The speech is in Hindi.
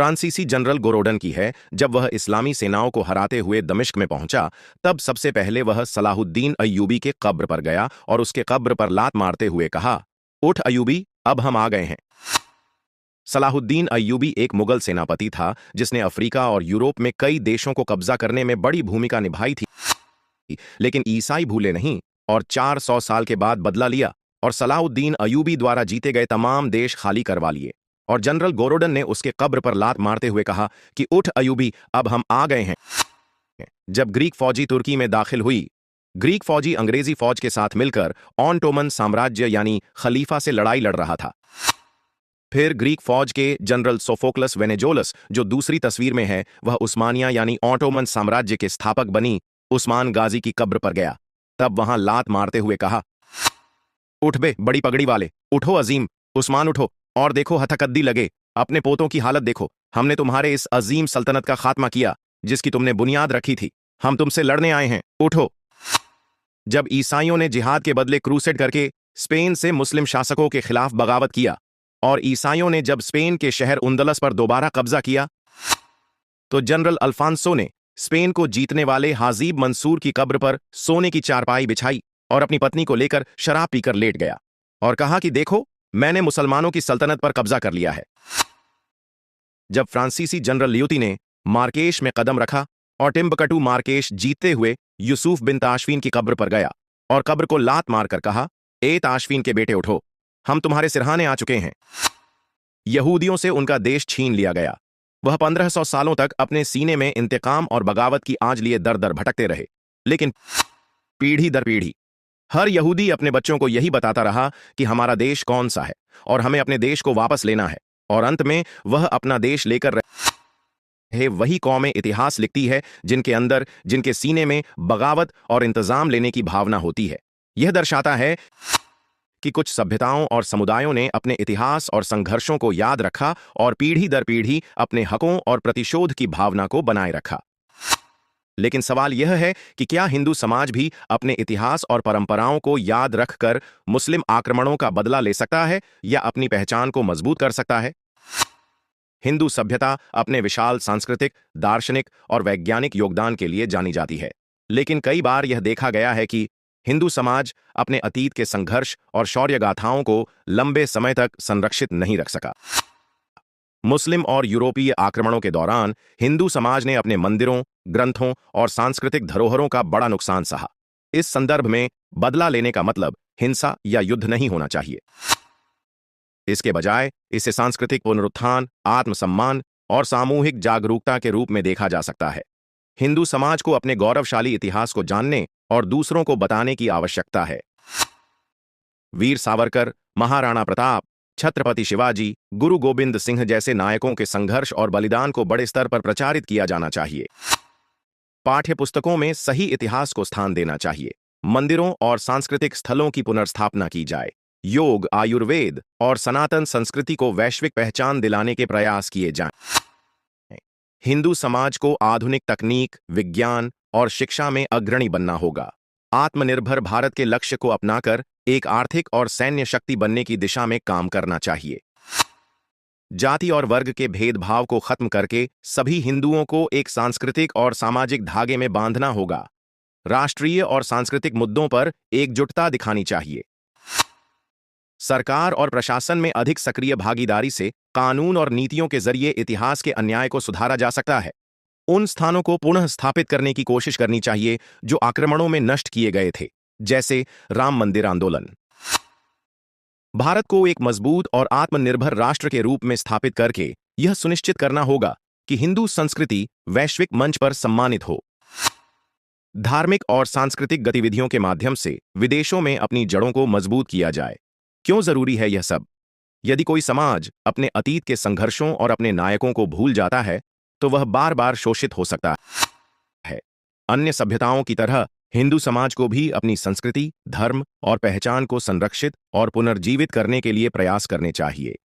फ्रांसीसी जनरल गोरोडन की है। जब वह इस्लामी सेनाओं को हराते हुए दमिश्क में पहुंचा, तब सबसे पहले वह सलाहुद्दीन अय्यूबी के कब्र पर गया और उसके कब्र पर लात मारते हुए कहा, उठ अय्यूबी, अब हम आ गए हैं। सलाहुद्दीन अय्यूबी एक मुगल सेनापति था जिसने अफ्रीका और यूरोप में कई देशों को कब्जा करने में बड़ी भूमिका निभाई थी। लेकिन ईसाई भूले नहीं और 400 साल के बाद बदला लिया और सलाहुद्दीन अय्यूबी द्वारा जीते गए तमाम देश खाली करवा लिए। और जनरल गोरोडन ने उसके कब्र पर लात मारते हुए कहा कि उठ अय्यूबी, अब हम आ गए हैं। जब ग्रीक फौजी तुर्की में दाखिल हुई, ग्रीक फौजी अंग्रेजी फौज के साथ मिलकर ऑटोमन साम्राज्य यानी खलीफा से लड़ाई लड़ रहा था। फिर ग्रीक फौज के जनरल सोफोक्लस वेनेजोलस, जो दूसरी तस्वीर में है, वह उस्मानिया यानी ऑटोमन साम्राज्य के स्थापक बनी उस्मान गाजी की कब्र पर गया। तब वहां लात मारते हुए कहा, उठ बे बड़ी पगड़ी वाले, उठो अजीम उस्मान, उठो और देखो हथकद्दी लगे, अपने पोतों की हालत देखो। हमने तुम्हारे इस अजीम सल्तनत का खात्मा किया जिसकी तुमने बुनियाद रखी थी। हम तुमसे लड़ने आए हैं, उठो। जब ईसाइयों ने जिहाद के बदले क्रूसेड करके स्पेन से मुस्लिम शासकों के खिलाफ बगावत किया और ईसाइयों ने जब स्पेन के शहर उंदलस पर दोबारा कब्जा किया, तो जनरल अल्फांसो ने स्पेन को जीतने वाले हाजीब मंसूर की कब्र पर सोने की चारपाई बिछाई और अपनी पत्नी को लेकर शराब पीकर लेट गया और कहा कि देखो, मैंने मुसलमानों की सल्तनत पर कब्जा कर लिया है। जब फ्रांसीसी जनरल लियोती ने मार्केश में कदम रखा और टिम्बकटू मार्केश जीतते हुए यूसुफ बिन ताशफीन की कब्र पर गया और कब्र को लात मारकर कहा, ए ताशफीन के बेटे उठो, हम तुम्हारे सिरहाने आ चुके हैं। यहूदियों से उनका देश छीन लिया गया। वह 1500 सालों तक अपने सीने में इंतकाम और बगावत की आंच लिए दर दर भटकते रहे, लेकिन पीढ़ी दर पीढ़ी हर यहूदी अपने बच्चों को यही बताता रहा कि हमारा देश कौन सा है और हमें अपने देश को वापस लेना है। और अंत में वह अपना देश लेकर रहे वही कौमें इतिहास लिखती है जिनके अंदर, जिनके सीने में बगावत और इंतजाम लेने की भावना होती है। यह दर्शाता है कि कुछ सभ्यताओं और समुदायों ने अपने इतिहास और संघर्षों को याद रखा और पीढ़ी दर पीढ़ी अपने हकों और प्रतिशोध की भावना को बनाए रखा। लेकिन सवाल यह है कि क्या हिंदू समाज भी अपने इतिहास और परंपराओं को याद रखकर मुस्लिम आक्रमणों का बदला ले सकता है या अपनी पहचान को मजबूत कर सकता है? हिंदू सभ्यता अपने विशाल सांस्कृतिक, दार्शनिक और वैज्ञानिक योगदान के लिए जानी जाती है, लेकिन कई बार यह देखा गया है कि हिंदू समाज अपने अतीत के संघर्ष और शौर्य गाथाओं को लंबे समय तक संरक्षित नहीं रख सका। मुस्लिम और यूरोपीय आक्रमणों के दौरान हिंदू समाज ने अपने मंदिरों, ग्रंथों और सांस्कृतिक धरोहरों का बड़ा नुकसान सहा। इस संदर्भ में बदला लेने का मतलब हिंसा या युद्ध नहीं होना चाहिए। इसके बजाय इसे सांस्कृतिक पुनरुत्थान, आत्मसम्मान और सामूहिक जागरूकता के रूप में देखा जा सकता है। हिंदू समाज को अपने गौरवशाली इतिहास को जानने और दूसरों को बताने की आवश्यकता है। वीर सावरकर, महाराणा प्रताप, छत्रपति शिवाजी, गुरु गोविंद सिंह जैसे नायकों के संघर्ष और बलिदान को बड़े स्तर पर प्रचारित किया जाना चाहिए। पाठ्य पुस्तकों में सही इतिहास को स्थान देना चाहिए। मंदिरों और सांस्कृतिक स्थलों की पुनर्स्थापना की जाए। योग, आयुर्वेद और सनातन संस्कृति को वैश्विक पहचान दिलाने के प्रयास किए जाएं। हिंदू समाज को आधुनिक तकनीक, विज्ञान और शिक्षा में अग्रणी बनना होगा। आत्मनिर्भर भारत के लक्ष्य को अपनाकर एक आर्थिक और सैन्य शक्ति बनने की दिशा में काम करना चाहिए। जाति और वर्ग के भेदभाव को खत्म करके सभी हिंदुओं को एक सांस्कृतिक और सामाजिक धागे में बांधना होगा। राष्ट्रीय और सांस्कृतिक मुद्दों पर एकजुटता दिखानी चाहिए। सरकार और प्रशासन में अधिक सक्रिय भागीदारी से कानून और नीतियों के जरिए इतिहास के अन्याय को सुधारा जा सकता है। उन स्थानों को पुनः स्थापित करने की कोशिश करनी चाहिए जो आक्रमणों में नष्ट किए गए थे, जैसे राम मंदिर आंदोलन। भारत को एक मजबूत और आत्मनिर्भर राष्ट्र के रूप में स्थापित करके यह सुनिश्चित करना होगा कि हिंदू संस्कृति वैश्विक मंच पर सम्मानित हो। धार्मिक और सांस्कृतिक गतिविधियों के माध्यम से विदेशों में अपनी जड़ों को मजबूत किया जाए। क्यों जरूरी है यह सब? यदि कोई समाज अपने अतीत के संघर्षों और अपने नायकों को भूल जाता है, तो वह बार बार शोषित हो सकता है। अन्य सभ्यताओं की तरह हिंदू समाज को भी अपनी संस्कृति, धर्म और पहचान को संरक्षित और पुनर्जीवित करने के लिए प्रयास करने चाहिए।